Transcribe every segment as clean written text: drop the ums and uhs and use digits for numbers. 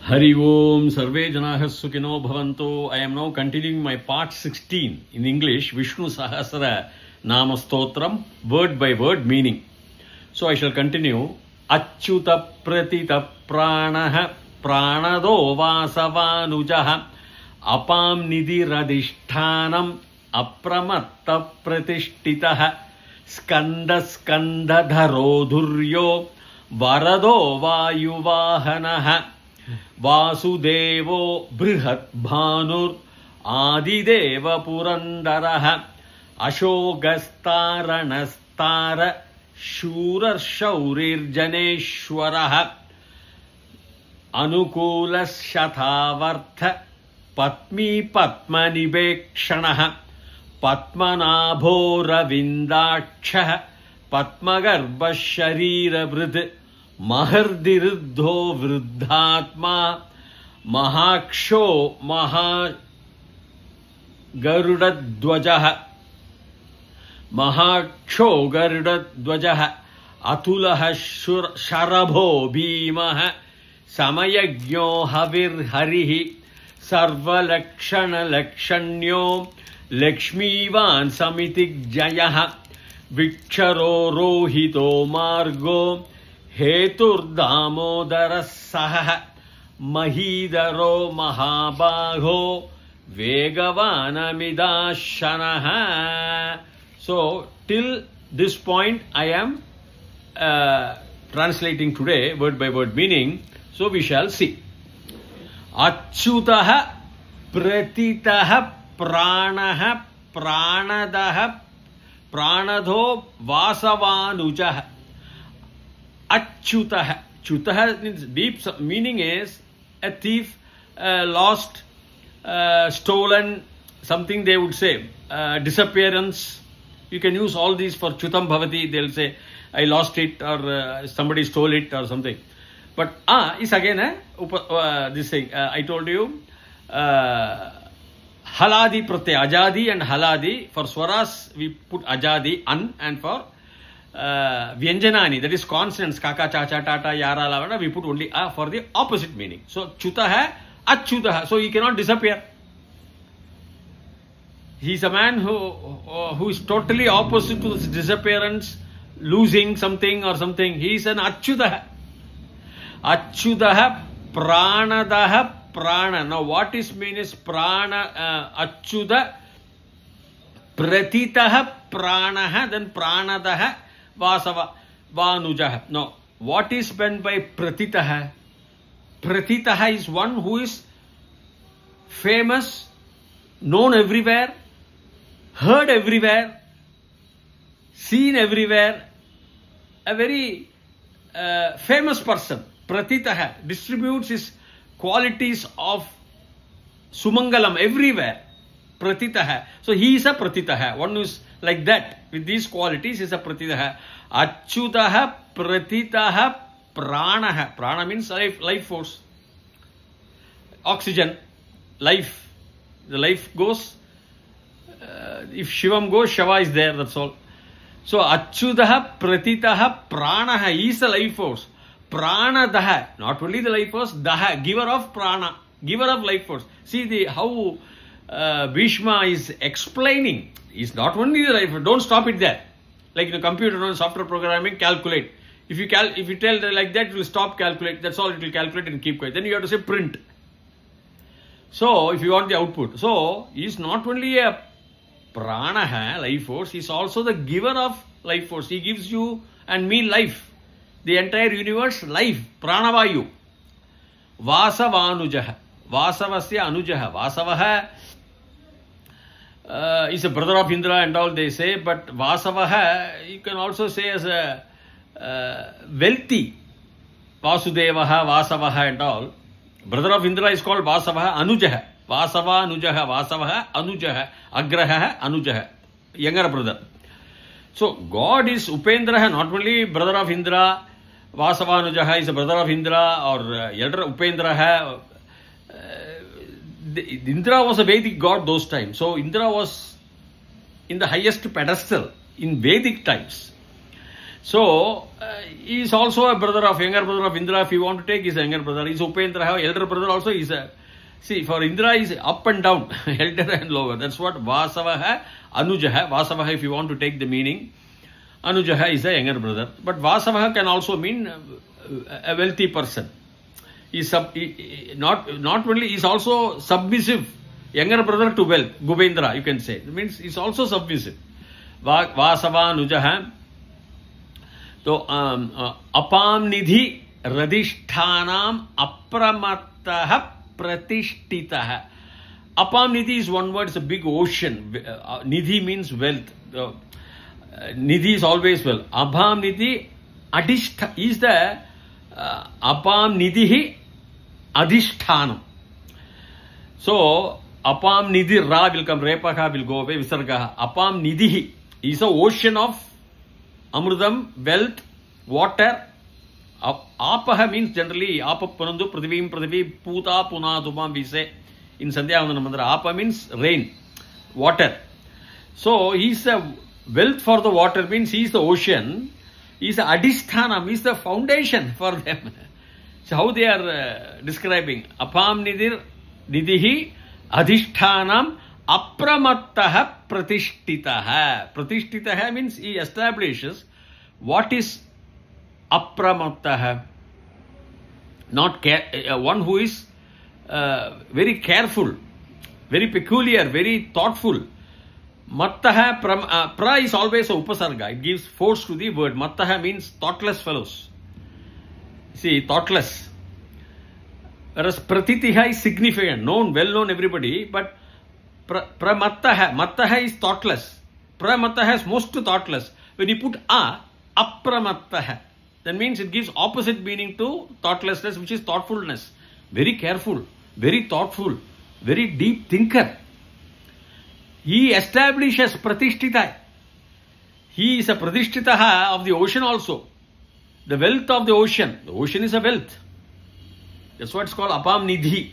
Hari Om Sarve Janaha Sukhino Bhavanto. I am now continuing my part 16 in English, Vishnu Sahasra Nama Stotram, word by word meaning. So I shall continue. Achyuta Pratita Pranaha Pranado Vasavanujaha Apam Nidhi Radhishthanam Apramatta Pratishtitaha Skanda Skanda Dharodhuryo Varado Vayuvahanaha Vasudevo Brihat Bhanur Adideva Purandaraha Ashogastaranastara Shurar Shaurir Janeshwaraha Anukulas Shatavartha Patmi Patmanibekshanaha Patmanabho Ravindakshaha Patmagarbha Sharira Vrid Mahardiruddho Vruddhatma Mahaksho Garuda Dwajaha Atulaha Sharabho Bhimaha Samayagyo Havir Harihi Sarvalakshana Lakshanyo Lakshmivan Samitik Jayaha Viksharo Rohito Margo Hetur Damodara Saha Mahidaro Mahabaho Vegavana Midashanaha. So till this point I am translating today word by word meaning. So we shall see. Achyutaha Pratitaha Pranaha Pranadaha Pranadho Vasavanujaha. Achyutaha. Chutaha means deep meaning is a thief, lost, stolen, something they would say, disappearance. You can use all these for Chutam Bhavati. They'll say, I lost it or somebody stole it or something. But is again this thing. I told you, Haladi Pratyay, Ajadi and Haladi. For Swaras, we put Ajadi, an, and for Vyanjanani, that is consonants, kaka, cha, cha, tata, yara, lavana, we put only a for the opposite meaning. So, chutaha, achyutaha. So, he cannot disappear. He is a man who is totally opposite to this disappearance, losing something or something. He is an achyutaha. Achyutaha, pranadaha, prana. Now, what is mean is prana, achyuta, pratitaha, pranaha, then pranadaha, Vasava, Vanujaha. Now, what is meant by Pratitaha? Pratitaha is one who is famous, known everywhere, heard everywhere, seen everywhere, a very famous person. Pratitaha distributes his qualities of Sumangalam everywhere. Pratitaha. So he is a Pratitaha. One who is like that, with these qualities, is a Pratitaha. Achyutaha Pratitaha Pranaha. Prana means life force. Oxygen, life. The life goes. If Shivam goes, Shava is there, that's all. So Achyutaha Pratitaha Pranaha. He is the life force. Pranadaha. Not only the life force, Daha, giver of Prana, giver of life force. See how Bhishma is explaining. Is not only the life force. Don't stop it there. Like in a computer or software programming, calculate. If you tell like that, it will stop calculate. That's all, it will calculate and keep quiet. Then you have to say print. So if you want the output. So he is not only a prana, life force, he is also the giver of life force. He gives you and me life. The entire universe, life. Pranavayu. Vasavanujaha. Vasavasya anujaha. Vasavaha is a brother of Indra and all they say, but Vasavaha, you can also say as a wealthy. Vasudevaha, Vasavaha and all. Brother of Indra is called Vasavaha Anujaha. Vasava Anujaha, Vasavaha Anujaha, Agraha Anujaha, younger brother. So God is Upendraha, not only brother of Indra. Vasava Anujaha is a brother of Indra or elder Upendraha. Indra was a Vedic god those times. So Indra was in the highest pedestal in Vedic times. So, he is also a brother of, younger brother of Indra. If you want to take, he is a younger brother. He is Upendra, elder brother also. He is a, see, for Indra is up and down, elder and lower. That's what Vasavaha, Anujaha. Vasavaha, if you want to take the meaning, Anujaha is a younger brother. But Vasavaha can also mean a wealthy person. He is not only, he is also submissive, younger brother to wealth, Gubendra, you can say. It means he is also submissive. Vasava, Anujaha. So, apam nidhi radhishthanam apramattaha pratishtitaha. Apam nidhi is one word, it's a big ocean. Nidhi means wealth. Nidhi is always wealth. Apam nidhi adhishtha is the apam nidhi adhishthanam. So, apam nidhi ra will come, repaka will go away, visargaha. Apam nidhi is an ocean of Amrudam, wealth, water. Apaha means generally Apapanandu, Pradivim, Pradivi, Puta, Puna, Dubam, we say in Sandhyavandanam mantra. Apa means rain, water. So he is a wealth for the water, means he is the ocean. He is the Adhisthana, he is the foundation for them. So how they are describing? Apam nidhi adhishthanam apramattaha pratishtitaha. Pratishtitaha means he establishes. What is apramattaha? Not one who is very careful, very peculiar, very thoughtful. Mattaha, pra is always a upasarga. It gives force to the word. Mattaha means thoughtless fellows. See, thoughtless. Whereas pratitiha is significant, known, well known everybody, but Pramattaha, mattaha is thoughtless. Pramattaha is most thoughtless. When you put apramattaha, that means it gives opposite meaning to thoughtlessness, which is thoughtfulness. Very careful, very thoughtful, very deep thinker. He establishes pratishtita. He is a pratishtitaha of the ocean also. The wealth of the ocean. The ocean is a wealth. That's what it's called apam nidhi,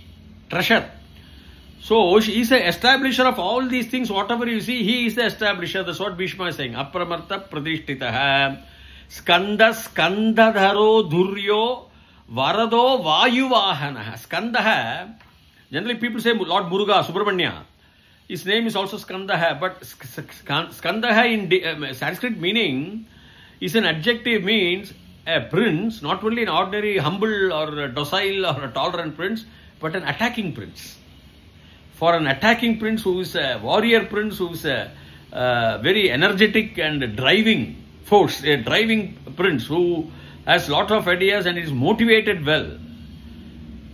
treasure. So, he is the establisher of all these things. Whatever you see, he is the establisher. That's what Bhishma is saying. Apramartha pratishtitaha. Skandadharo dhuryo varado vayuvahana. Skandaha. Generally people say Lord Muruga, Subramanya. His name is also Skandaha. But Skandaha in Sanskrit meaning is an adjective, means a prince, not only an ordinary humble or a docile or a tolerant prince, but an attacking prince. For an attacking prince who is a warrior prince, who is a very energetic and driving force, a driving prince who has lot of ideas and is motivated well.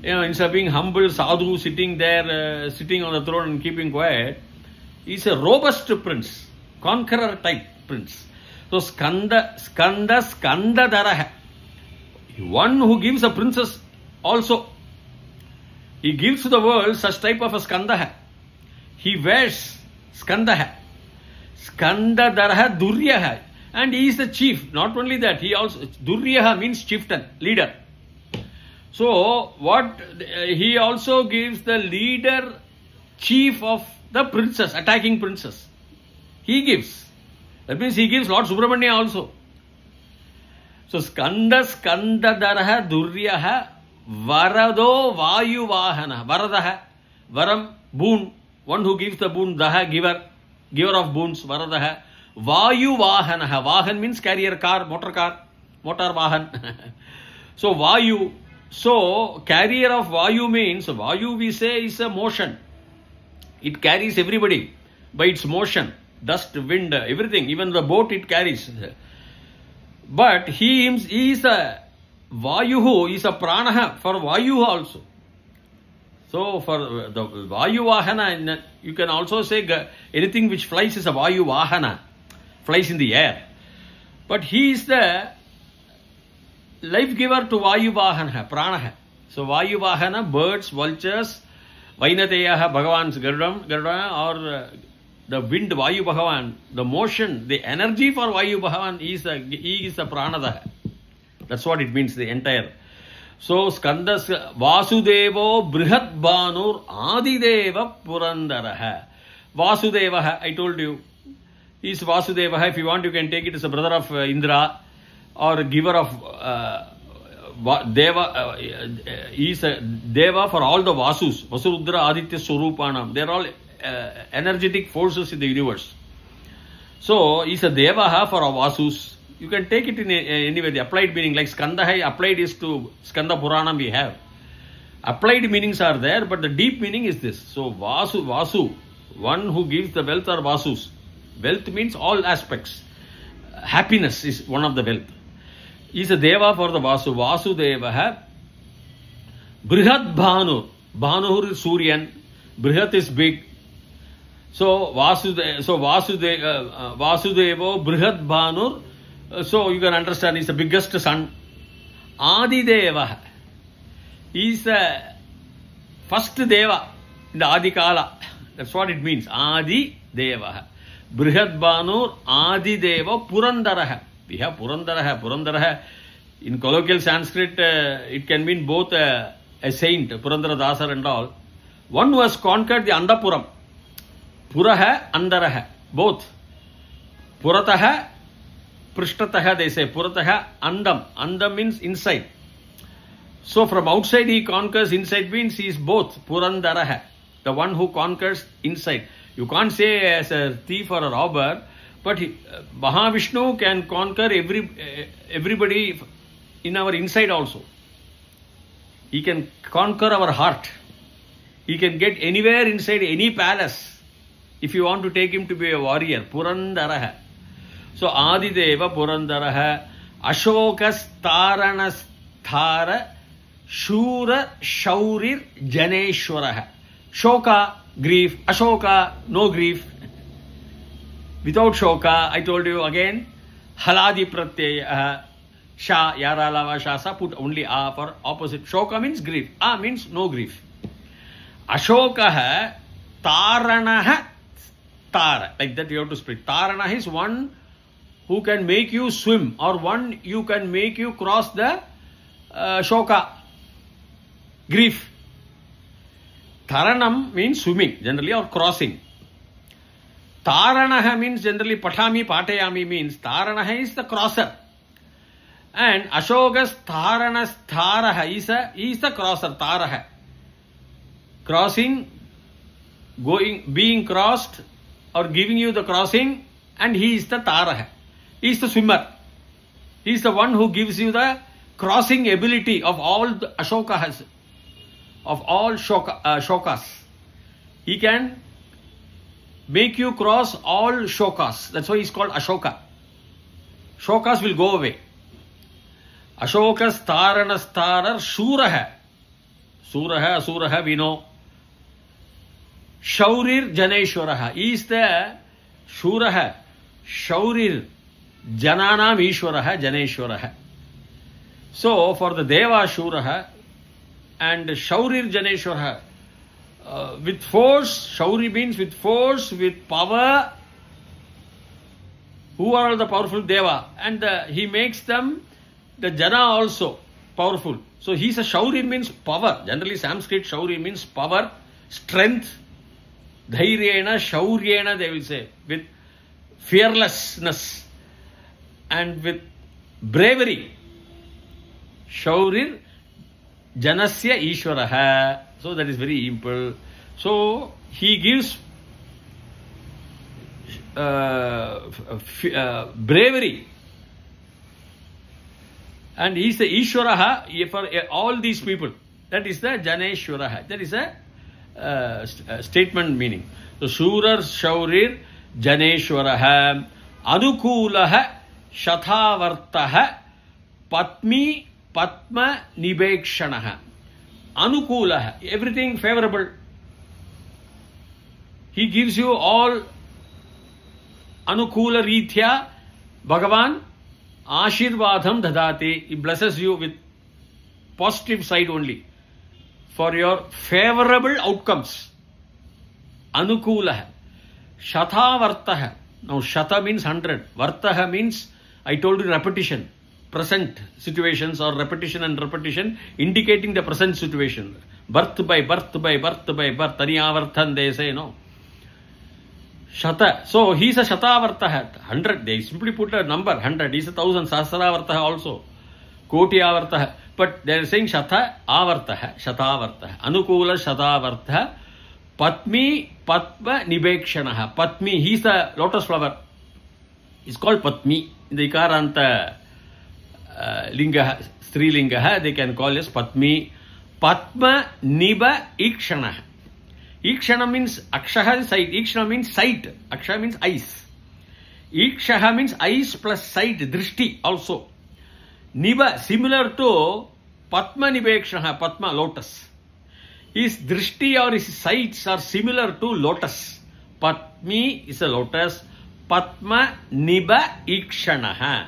You know, instead of being humble, sadhu, sitting there, sitting on the throne and keeping quiet, he is a robust prince, conqueror type prince. So Skandadharaha, one who gives a princess also. He gives to the world such type of a Skandaha. He wears Skandaha. Skandadharaha Duryaha. And he is the chief. Not only that, he also, Duryaha means chieftain, leader. So, what he also gives the leader, chief of the princess, attacking princess. He gives. That means he gives Lord Subramanya also. So, Skandadharaha Duryaha Varado Vayuvahana. Varadaha. Varam, boon. One who gives the boon. Daha, giver. Giver of boons. Varadaha. Vayuvahanaha. Vahan means carrier car, motor Vahan. So, Vayu. So, carrier of Vayu means, Vayu we say is a motion. It carries everybody by its motion. Dust, wind, everything. Even the boat it carries. But he is a Vayuhu, is a pranaha for Vayu also. So for the Vayu Vahana, you can also say anything which flies is a Vayu Vahana, flies in the air. But he is the life giver to Vayu Vahana, pranaha. So Vayu Vahana, birds, vultures, Vainateyaha, Bhagavan's Garuda, or the wind, Vayu Bhagavan, the motion, the energy for Vayu Bhagavan, he is the pranadaha. That's what it means, the entire. So, Skandas Vasudevo Brihat Banur Adideva Purandaraha. Vasudevaha, I told you, he is Vasudevaha. If you want, you can take it as a brother of Indra. or giver of Deva, is a Deva for all the Vasus, Vasudra, Aditya, Swarupanam. They are all energetic forces in the universe. So, is a Deva for our Vasus. You can take it in any way. The applied meaning, like Skanda, applied is to Skanda Puranam we have. Applied meanings are there, but the deep meaning is this. So, Vasu, one who gives the wealth are Vasus. Wealth means all aspects. Happiness is one of the wealth. He is a Deva for the Vasu. Vasudeva. Brihat Bhanur. Bhanur is Suryan. Brihat is big. So, Vasudevo, Brihat Bhanur. So, you can understand he is the biggest son. Adideva. He is the first Deva in the Adikala. That's what it means. Adideva. Brihat Bhanur, Adideva, Purandaraha. We have Purandaraha. Purandaraha, in colloquial Sanskrit, it can mean both a saint, Purandara Dasar and all. One who has conquered the Andapuram. Puraha, Andaraha, both. Purataha, Prishtataha, they say. Purataha, Andam. Andam means inside. So from outside he conquers, inside means he is both. Purandaraha, the one who conquers inside. You can't say as a thief or a robber, but Mahavishnu can conquer everybody in our inside also. He can conquer our heart. He can get anywhere inside any palace if you want to take him to be a warrior. Purandaraha. So Adideva Purandaraha. Ashokas Taranasthara Shura Shaurir Janeshwaraha. Shoka, grief. Ashoka, no grief. Without Shoka, I told you again, Haladi Pratyaya, Sha, Yara, Lava, Shasa, put only A for opposite. Shoka means grief. A means no grief. Ashoka, Taranaha, Tara. Like that you have to split. Tarana is one who can make you swim, or one you can make you cross the Shoka, grief. Taranam means swimming, generally, or crossing. Taranaha means generally Patami, Patayami means Taranaha is the crosser. And Ashokas Taranas Taraha is the crosser, Taraha. Crossing, being crossed, or giving you the crossing, and he is the Taraha. He is the swimmer. He is the one who gives you the crossing ability of all the Ashokas, of all Shokas. He can make you cross all Shokas. That's why he is called Ashoka. Shokas will go away. Ashokas Taranastarar Shuraha. Suraha, Asuraha, we know. Shaurir Janeshwaraha. He is the Shuraha. Shaurir Jananam Ishwaraha Janeshwaraha. So, for the Deva Shuraha and Shaurir Janeshwaraha, with force, Shauri means with force, with power. Who are all the powerful Deva? And he makes them, the Jana also, powerful. So he is a Shauri means power. Generally Sanskrit Shauri means power, strength. Dhairyena, Shauryena they will say. With fearlessness and with bravery. Shaurir Janasya Ishwaraha. So that is very simple. So he gives bravery, and he is the Ishwaraha for all these people. That is the Janeshwaraha. That is a statement meaning. So Shurar Shaurir Janeshwaraha Anukulaha Shathavartaha Patmi Patma Nibekshanaha. Anukulaha, everything favorable. He gives you all Anukula Rithya. Bhagavan Ashirvadham Dadati. He blesses you with positive side only for your favorable outcomes. Anukulaha. Shathavartaha. Now Shata means 100. Vartaha means, I told you, repetition. Present situations, or repetition and repetition indicating the present situation. Birth by birth by birth by birth. Taniyavarthan they say, no. Shata. So he is a Shatavartaha. 100. They simply put a number 100. He is 1,000. Sahasravartaha also. Koti Avartaha. But they are saying Shata Avartaha. Shatavartaha. Anukula Shatavartaha. Patmi Patma Nibekshanaha. Patmi. He is the lotus flower. It's called Patmi. In the Ikaranta Linga, Strilingaha, they can call as Patmi. Patma Niba Ikshanaha. Ikshana means Akshaha is sight. Ikshana means sight. Aksha means eyes. Ikshaha means eyes plus sight. Drishti also. Niba similar to Patma Nibekshaha. Patma lotus. His drishti or his sights are similar to lotus. Patmi is a lotus. Patma Niba Ikshanaha.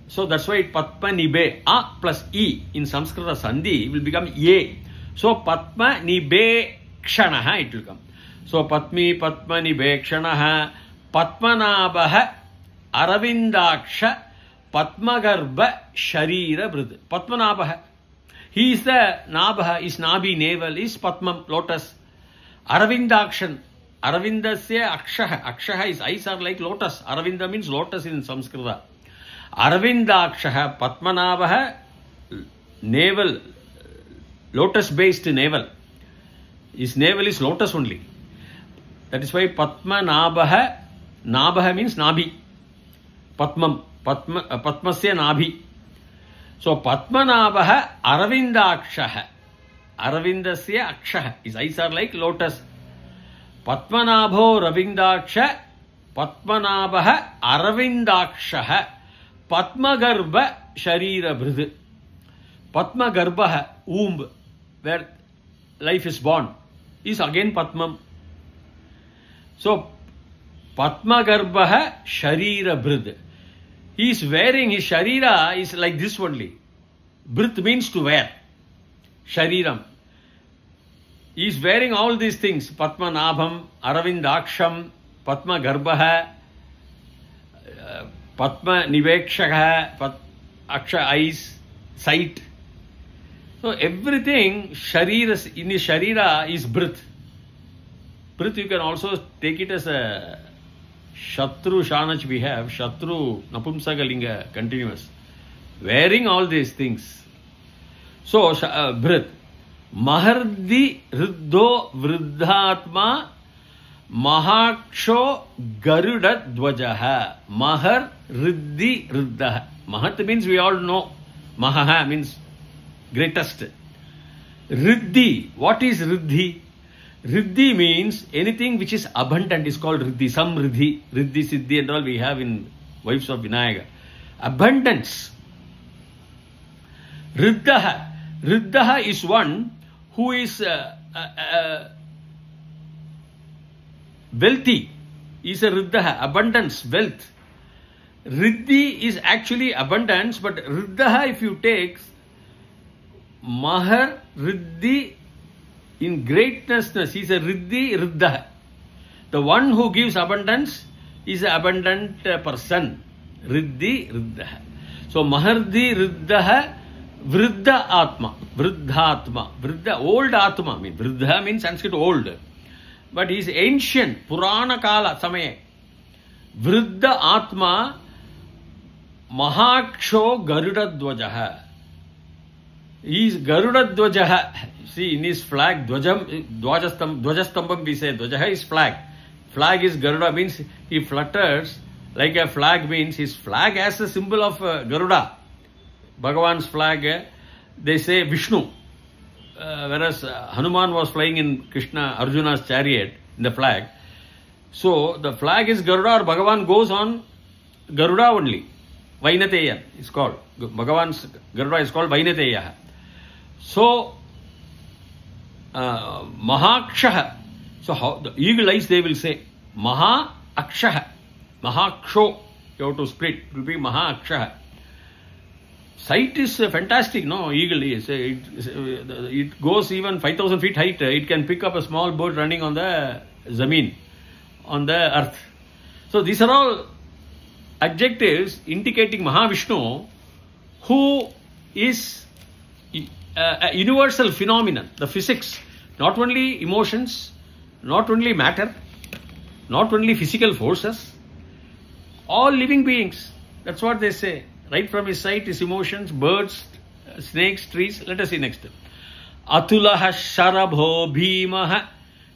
So that's why Patma Nibe. A plus E in Sanskrit Sandhi will become A. So Patma Nibe Kshanaha it will come. So Patmi Patma Nibekshanaha Patmanabha Aravindaksha Patmagarbha Sharira Brud. Patmanabha. He is the Nabha, is Nabi, navel, is Patmam, lotus. Aravindakshan. Aravindasya Akshaha. Akshaha is eyes are like lotus. Aravinda means lotus in Sanskrit. Aravindakshaha Patmanabha navel, lotus based navel. His navel is lotus only. That is why Patmanabha, Nabha means Nabi. Patmam, Patmasya Nabi. So Patmanabha Aravindakshaha. Aravindasya Akshaha. His eyes are like lotus. Patmanabho Ravindaksha. Patmanabha Aravindakshaha. Patmagarbha Sharira Bhrud. Patmagarbha, womb, where life is born, is again Patmam. So Patmagarbha Sharira Bhrud. He is wearing, his Sharira is like this only. Bhrud means to wear. Shariram. He is wearing all these things. Patmanabham, Aravindaksham, Patmagarbha, Patma Nivekshaka, Aksha eyes, sight. So everything Sharira, in his Sharira is Brit. Brit you can also take it as a Shatru Shanach we have, Shatru Napumsakalinga continuous. Wearing all these things. So Brit. Mahardi Riddho Vriddhatma Mahaksho Garuda Dvajaha. Mahar Riddhi Riddha. Mahat means we all know. Mahaha means greatest. Riddhi. What is Riddhi? Riddhi means anything which is abundant is called Riddhi. Some Riddhi, Riddhi Siddhi and all we have in Wives of Vinayaka. Abundance. Riddhaha. Riddhaha is one who is wealthy. Is a Riddhaha. Abundance, wealth. Riddhi is actually abundance, but Riddhaha if you take Mahar Riddhi in greatness, he is a Riddhi Riddhaha. The one who gives abundance is an abundant person. Riddhi Riddhaha. So Mahardi Riddhaha Vriddha Atma. Vriddhatma. Vriddha, old Atma. Vriddha means Sanskrit old. But he is ancient. Purana Kala Samaya. Vriddha Atma Mahaksho Garuda Dvajaha. He is Garuda Dvajaha. See in his flag, Dvajastambam we say. Dvajaha is flag. Flag is Garuda means he flutters like a flag means his flag has a symbol of Garuda. Bhagavan's flag, they say Vishnu. Whereas Hanuman was flying in Krishna, Arjuna's chariot in the flag. So the flag is Garuda or Bhagavan goes on Garuda only. Vainateya is called. Bhagavan's Garuda is called Vainateya. So Mahakshaha. So how the eagle eyes they will say Maha Akshaha. Mahaksho. You have to split. It will be Maha Akshaha. Sight is fantastic, no? Eagle is. It goes even 5,000 feet height. It can pick up a small bird running on the Zameen, on the earth. So these are all adjectives indicating Mahavishnu, who is a universal phenomenon, the physics, not only emotions, not only matter, not only physical forces, all living beings. That's what they say. Right from his sight, his emotions, birds, snakes, trees. Let us see next. Atulaha Sharabho Bhimaha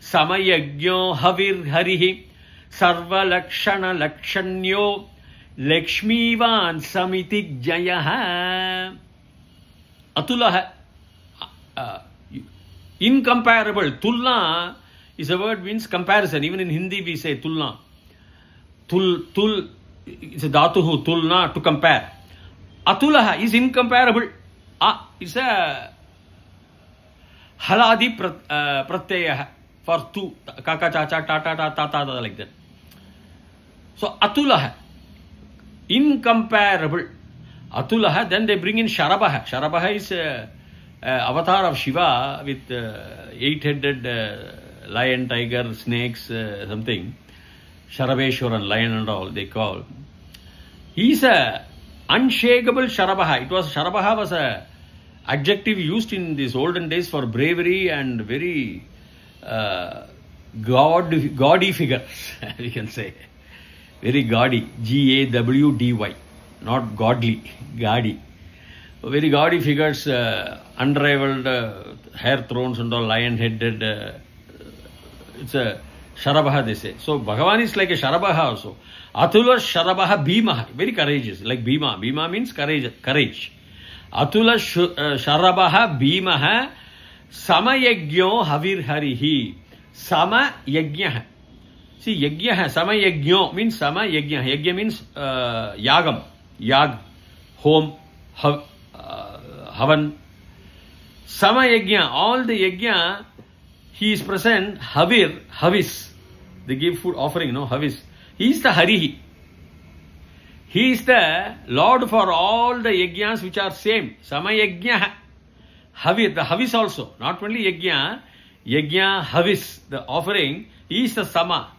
Samayagyo Havir Harihi Sarva Lakshana Lakshanyo Lakshmivan Samitik Jayaha. Atulaha, incomparable. Tulna is a word means comparison. Even in Hindi we say Tulna. Tul is a dhatuhu, tulna, to compare. Atulaha is incomparable. It's a haladi pratyaya for tu, kaka, chacha, tata, tata, like that. So Atulaha, incomparable. Atulaha, then they bring in Sharabaha. Sharabaha is avatar of Shiva with 8-headed lion, tiger, snakes, something. Sharaveshwaran, lion and all they call. He is a unshakable Sharabaha. Sharabaha was a adjective used in these olden days for bravery and very gaudy figures, we can say. Very gaudy, Gawdy, not godly, gaudy. Very gaudy figures, unrivaled hair thrones and all, lion-headed. It's a Sharabaha, they say. So Bhagavan is like a Sharabaha also. Atula Sharabaha Bhimaha, very courageous, like Bhima. Bhima means courage. Atula Sharabaha Bhimaha Samayagyo Havir Harihi. Sama Yajna. See, Yajna, Samayagyo means Sama Yajna. Yajna means Yagam, Yag, home, Havan. Sama Yajna, all the Yajna, he is present. Havir, Havis. They give food offering, no? Havis. He is the Harihi. He is the Lord for all the Yajnas which are same. Sama Yajna. Havir, the Havis also. Not only Yajna, Yajna, Havis, the offering. He is the Sama.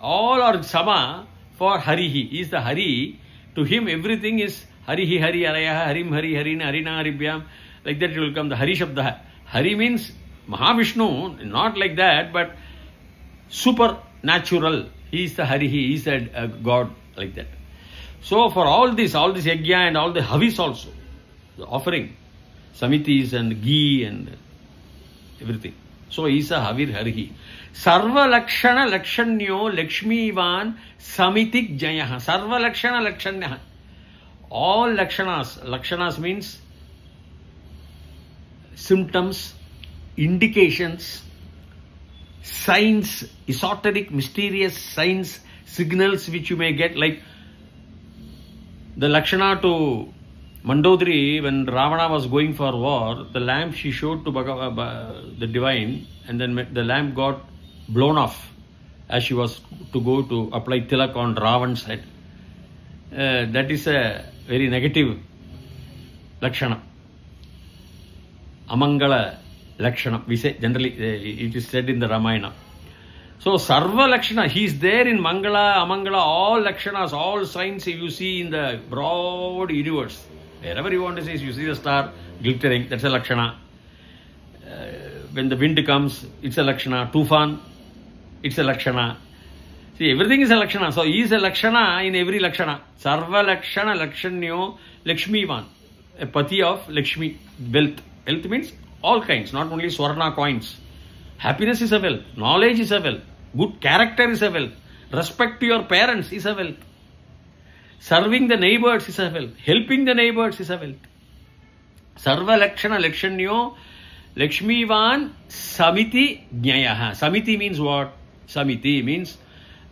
All are Sama for Harihi. He is the Hari. To him everything is Harihi, Hari, Arayaha, Harim, Hari, Harina, Harina, Haribhyam. Like that it will come. The Hari Shabda. Hari means Mahavishnu, not like that, but supernatural. He is the Hari, he is a God, like that. So for all this yajna and all the havis also, the offering, samitis and ghee and everything. So he is a Havir Harihi. Sarva Lakshana Lakshanyo Lakshmivan Samitik Jayaha. Sarva Lakshana Lakshanyaha. All Lakshanas. Lakshanas means symptoms, indications, signs, esoteric, mysterious signs, signals which you may get, like the Lakshana to Mandodari when Ravana was going for war, the lamp she showed to the divine, and then the lamp got blown off as she was to go to apply tilak on Ravan's head. That is a very negative Lakshana. Amangala Lakshana, we say generally, it is said in the Ramayana. So Sarva Lakshana, he is there in Mangala, Amangala, all Lakshanas, all signs you see in the broad universe. Wherever you want to say, you see the star glittering, that's a Lakshana. When the wind comes, it's a Lakshana. Tufan, it's a Lakshana. See, everything is a Lakshana. So he is a Lakshana in every Lakshana. Sarva Lakshana Lakshanyo Lakshmivan, a pati of Lakshmi, wealth. Wealth means all kinds, not only Swarna coins. Happiness is a wealth. Knowledge is a wealth. Good character is a wealth. Respect to your parents is a wealth. Serving the neighbors is a wealth. Helping the neighbors is a wealth. Sarva Lakshana Lakshanyo Lakshmivan Samiti Jnayaha. Samiti means what? Samiti means,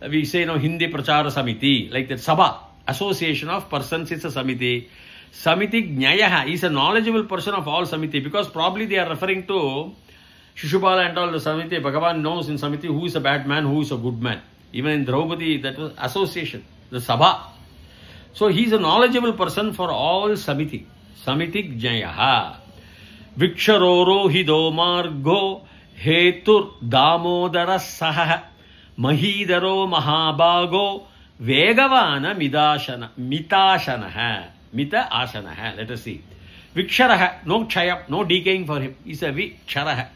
we say, Hindi Prachara Samiti, like that Sabha, association of persons is a Samiti. Samiti Jnayaha is a knowledgeable person of all Samiti, because probably they are referring to Shishupala and all the Samiti. Bhagavan knows in Samiti who is a bad man, who is a good man. Even in Draupadi, that was association, the Sabha. So he is a knowledgeable person for all Samiti. Samiti Jnayaha. Viksharo Hido Margo Hetur Damodara Saha Mahidaro Mahabago Vegavana Mitashana. Mita Asana. Let us see. Viksharaha, no chaya, no decaying for him. He is a Viksharaha.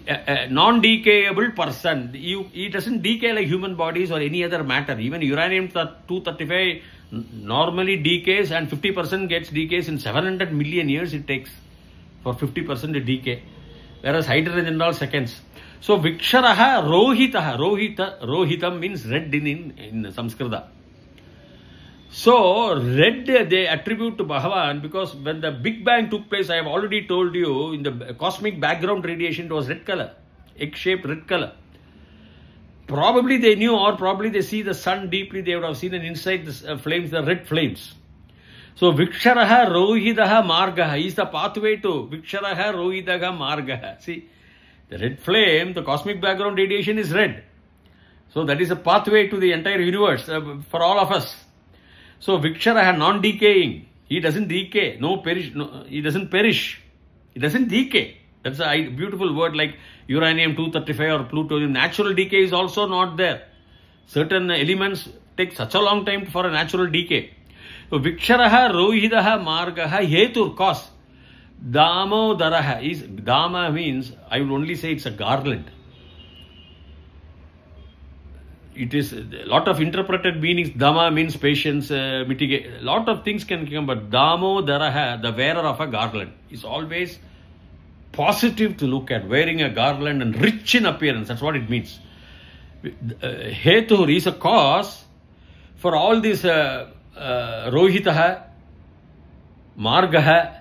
a non-decayable person. He doesn't decay like human bodies or any other matter. Even uranium-235 normally decays, and 50% gets decays in 700 million years it takes for 50% to decay. Whereas hydrogen and all seconds. So Viksharaha Rohitaha. Rohitam means red in Sanskrita. So red they attribute to Bhagavan because when the Big Bang took place, I have already told you, in the cosmic background radiation it was red color, egg-shaped red color. Probably they knew, or probably they see the sun deeply, they would have seen inside the flames, the red flames. So Viksharaha Rohidaha Margaha is the pathway to Viksharaha Rohidaha Margaha. See, the red flame, the cosmic background radiation is red. So that is a pathway to the entire universe for all of us. So Viksharaha, non-decaying. He doesn't decay. He doesn't perish. He doesn't decay. That's a beautiful word like uranium-235 or plutonium. Natural decay is also not there. Certain elements take such a long time for a natural decay. So Viksharaha Rohidaha Margaha Hetur cause. Damodaraha is, Dama means, I will only say it's a garland. It is a lot of interpreted meanings. Dama means patience, mitigate. A lot of things can come, but Damodaraha, the wearer of a garland, is always positive to look at. Wearing a garland and rich in appearance. That's what it means. Hetur is a cause for all this Rohitaha, Margaha,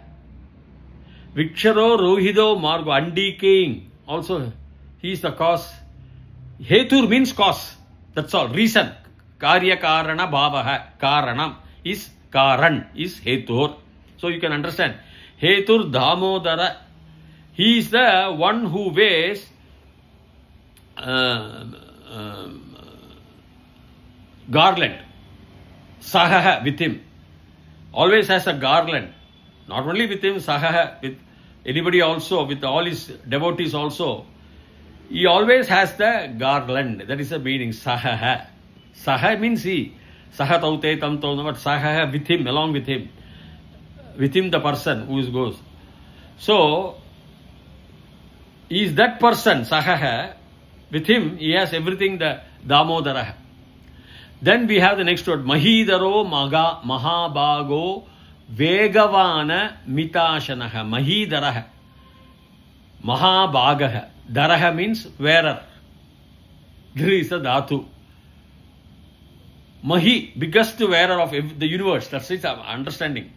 Viksharo, Rohido, Margo, undecaying. Also, he is the cause. Hetur means cause. That's all. Reason. Karya Karana Bhavaha. Karanam is Karan is Hetur. So you can understand. Hetur Damodara. He is the one who wears garland. Sahaha with him. Always has a garland. Not only with him, Sahaha, with anybody also, with all his devotees also. He always has the garland. That is the meaning. Sahaha. Saha means he. Saha taute tam tauna, but Sahaha with him, along with him. With him the person who goes. So, he is that person, Sahaha. With him, he has everything, the Damodaraha. Then we have the next word. Mahidaro Mahabhago Vegavana Mitashanaha. Mahidaraha. Mahabhagaha. Daraha means wearer. There is a dhatu. Mahi, biggest wearer of the universe. That's its understanding.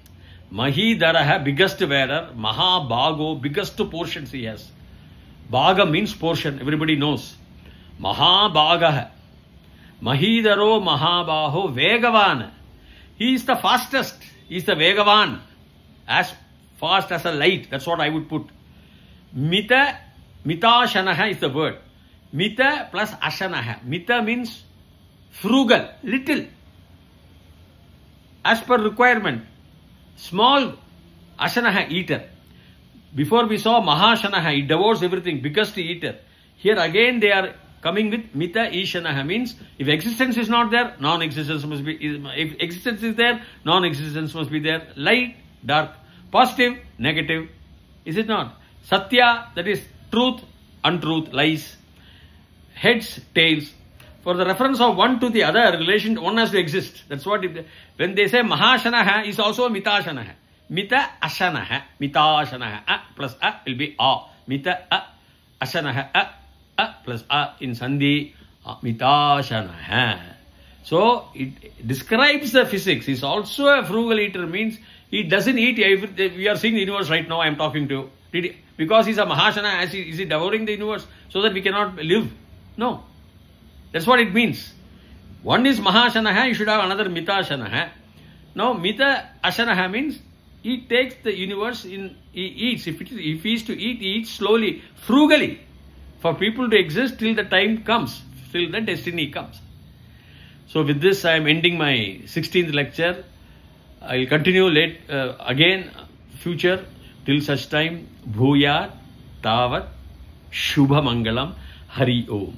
Mahi Daraha, biggest wearer. Mahabhago, biggest portions he has. Bhaga means portion. Everybody knows. Mahabhagaha. Mahidaro Mahabaho Vegavana. He is the fastest. He is the Vegavan. As fast as a light. That's what I would put. Mitashanaha is the word. Mita plus ashanaha. Mita means frugal, little. As per requirement. Small. Ashanaha, eater. Before we saw Mahashanaha, he devours everything, biggest eater. Here again they are coming with Mita Ishanaha, means if existence is not there, non-existence must be. If existence is there, non-existence must be there. Light, dark, positive, negative. Is it not? Satya, that is truth, untruth, lies. Heads, tails. For the reference of one to the other, relation, one has to exist. That's what it, when they say Mahashanaha is also Mitashanaha. Mita Ashanaha. Mitashanaha. A plus A will be A. Mita A. Ashanaha. A plus A in Sandhi. Mitashanaha. So it describes the physics. He's also a frugal eater, means he doesn't eat everything. We are seeing the universe right now. I am talking to. Because he's a Mahashana, is he devouring the universe so that we cannot live? No. That's what it means. One is Mahashanaha, you should have another Mitashanaha. Now, Mita Ashanaha means he takes the universe in, he eats. If he is to eat, he eats slowly, frugally, for people to exist till the time comes, till the destiny comes. So with this, I am ending my 16th lecture. I will continue again, future, till such time, Bhuyat Tavat Shubha Mangalam Hari Om.